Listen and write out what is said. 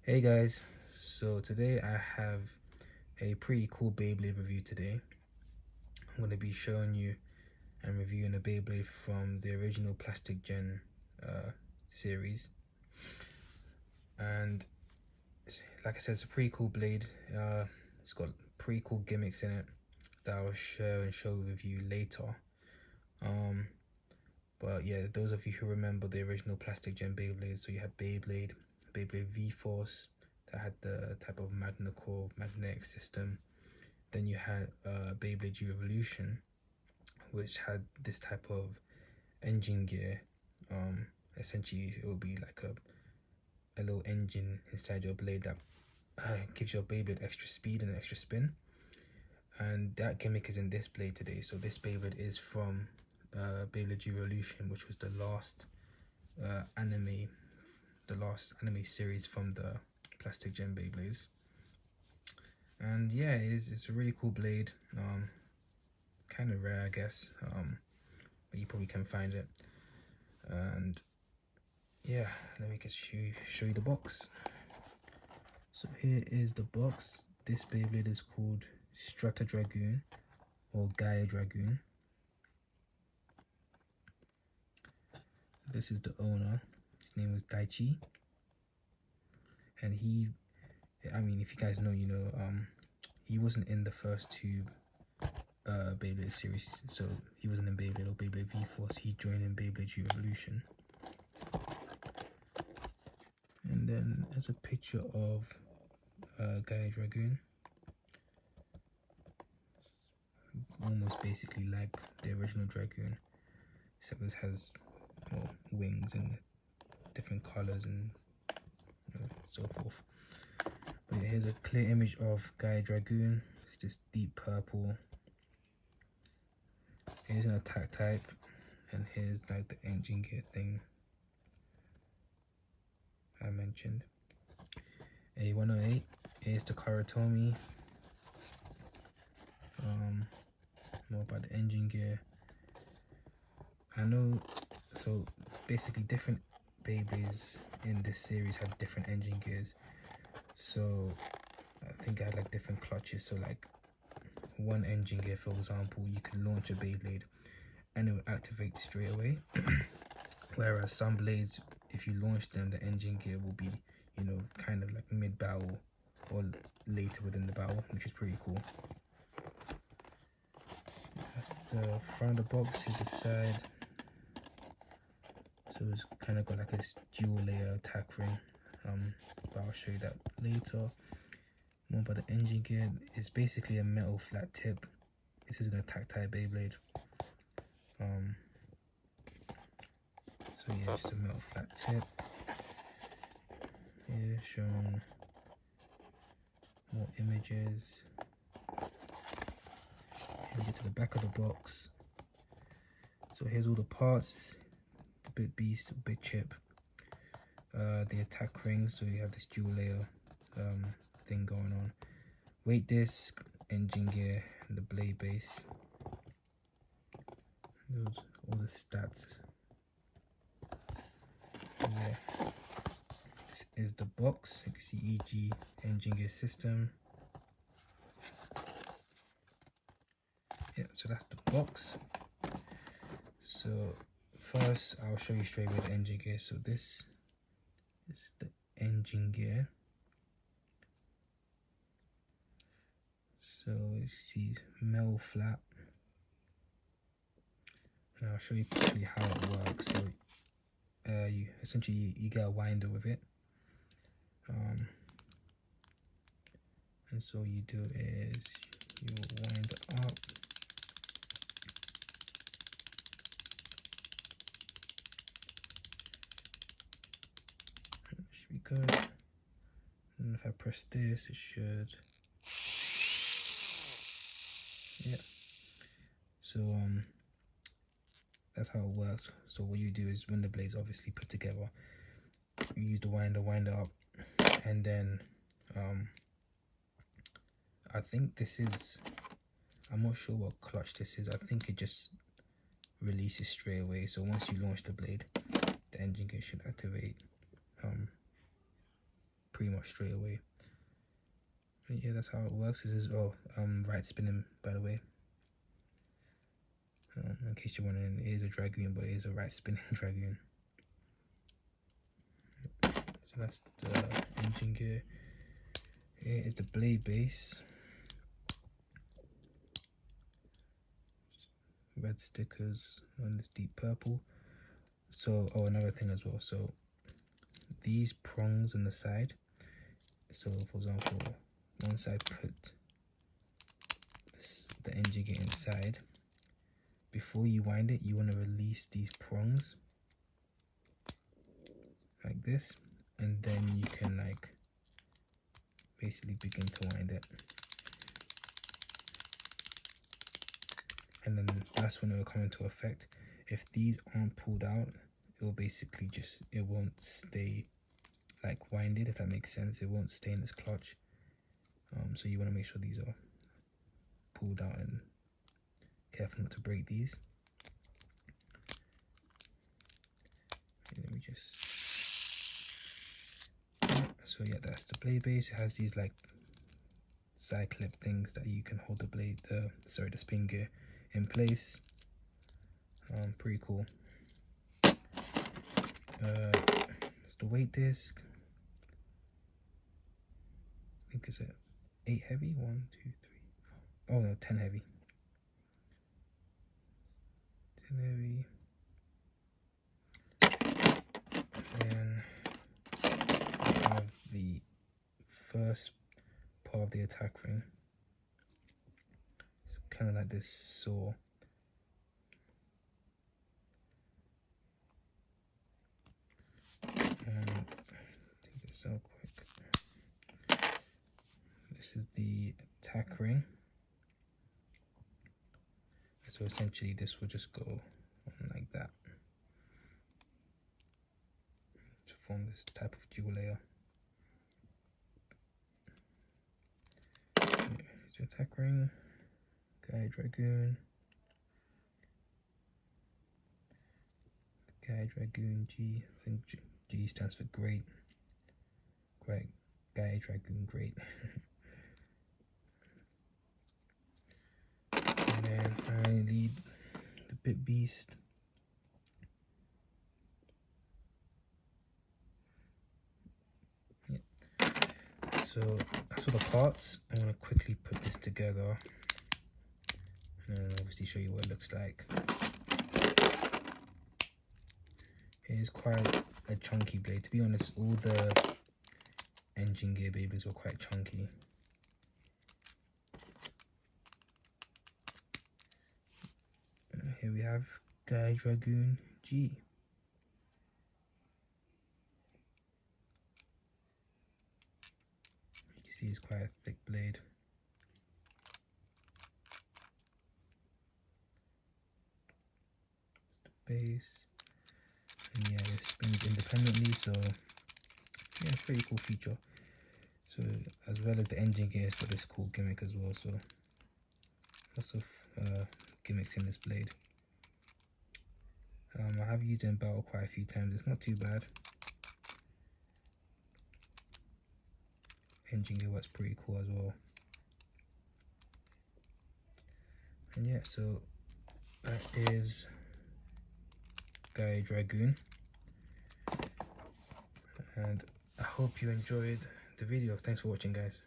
Hey guys, so today I have a pretty cool Beyblade review today. I'm going to be showing you and reviewing a Beyblade from the original Plastic Gen series. And like I said, it's a pretty cool blade. It's got pretty cool gimmicks in it that I'll share and show with you later. But yeah, those of you who remember the original Plastic Gen Beyblades, so you had Beyblade V-Force, that had the type of core magnetic system. Then you had Beyblade Revolution, which had this type of engine gear. Essentially, it will be like a little engine inside your blade that gives your Beyblade extra speed and extra spin. And that gimmick is in this blade today. So this Beyblade is from Beyblade Revolution, which was the last anime series from the Plastic Gen Beyblades. And yeah, it's a really cool blade. Kind of rare, I guess, but you probably can find it. And yeah, let me show you the box. So here is the box. This Beyblade is called Strata Dragoon or Gaia Dragoon. This is the owner. His name was Daichi, and if you guys know, you know, he wasn't in the first two Beyblade series, so he wasn't in Beyblade or Beyblade V-Force. He joined in Beyblade Revolution. And then there's a picture of Gaia Dragoon, almost basically like the original Dragoon, except this has more wings and different colors and so forth. But yeah, here's a clear image of Gaia Dragoon. It's this deep purple. Here's an attack type, and here's like the engine gear thing I mentioned. A108. Here's the Karatomi. More about the engine gear. I know, so basically different Beyblades in this series had different engine gears. So I think I had like different clutches. So like one engine gear, for example, you could launch a Beyblade and it would activate straight away. Whereas some blades, if you launch them, the engine gear will be, you know, kind of like mid-battle or later within the battle, which is pretty cool. That's the front of the box. Here's the side. So it's kind of got like a dual layer attack ring, but I'll show you that later. More about the engine gear. It's basically a metal flat tip. This is an attack type Beyblade. So yeah, just a metal flat tip. Here showing more images. And we get to the back of the box. So here's all the parts. The big beast, big chip. The attack ring. So you have this dual layer thing going on. Weight disc, engine gear, and the blade base. Those all the stats. So yeah, this is the box. You can see EG engine gear system. Yeah, so that's the box. So first I'll show you straight away the engine gear. So this is the engine gear. So you see metal flat. And I'll show you quickly how it works. So you essentially get a winder with it. And so you do is you wind it up. It should be good. And if I press this, it should. Yeah. So that's how it works. So what you do is when the blades obviously put together, you use the wind up, and then I think this is, I'm not sure what clutch this is. I think it just releases straight away. So once you launch the blade, the engine gear should activate. pretty much straight away. And yeah, that's how it works. This is right spinning, by the way. In case you're wondering, it is a Dragoon, but it is a right spinning Dragoon. So that's the engine gear. Here is the blade base. Red stickers on this deep purple. So, another thing as well. So these prongs on the side. So for example, once I put the engine gear inside, before you wind it, you want to release these prongs like this, and then you can like basically begin to wind it. And then that's when it will come into effect. If these aren't pulled out, it will basically it won't stay like winded, if that makes sense. It won't stay in this clutch. So you want to make sure these are pulled out and careful not to break these. Okay, let me just, so yeah, that's the blade base. It has these like side clip things that you can hold the blade, the spin gear in place. Pretty cool. It's the weight disc. I think it's a 8 heavy. 1, 2, 3, 4. Oh no, 10 heavy. 10 heavy. And I have the first part of the attack ring. It's kind of like this saw. And take this out quick. This is the attack ring. So essentially this will just go on like that to form this type of dual layer. So attack ring, Gaia Dragoon, Gaia Dragoon G. I think G stands for great. Great, Gaia Dragoon great. And then finally the Bit Beast. Yeah. So that's all the parts. I'm gonna quickly put this together and then obviously show you what it looks like. It is quite a chunky blade. To be honest, all the engine gear Beyblades were quite chunky. And here we have Gaia Dragoon G. You can see it's quite a thick blade. It's the base. And yeah, it spins independently, so yeah, it's a pretty cool feature. So as well as the engine gear, it's got this cool gimmick as well. So lots of gimmicks in this blade. I have used it in battle quite a few times. It's not too bad. Engine gear works pretty cool as well. And yeah, so that is Gaia Dragoon. And I hope you enjoyed the video. Thanks for watching, guys.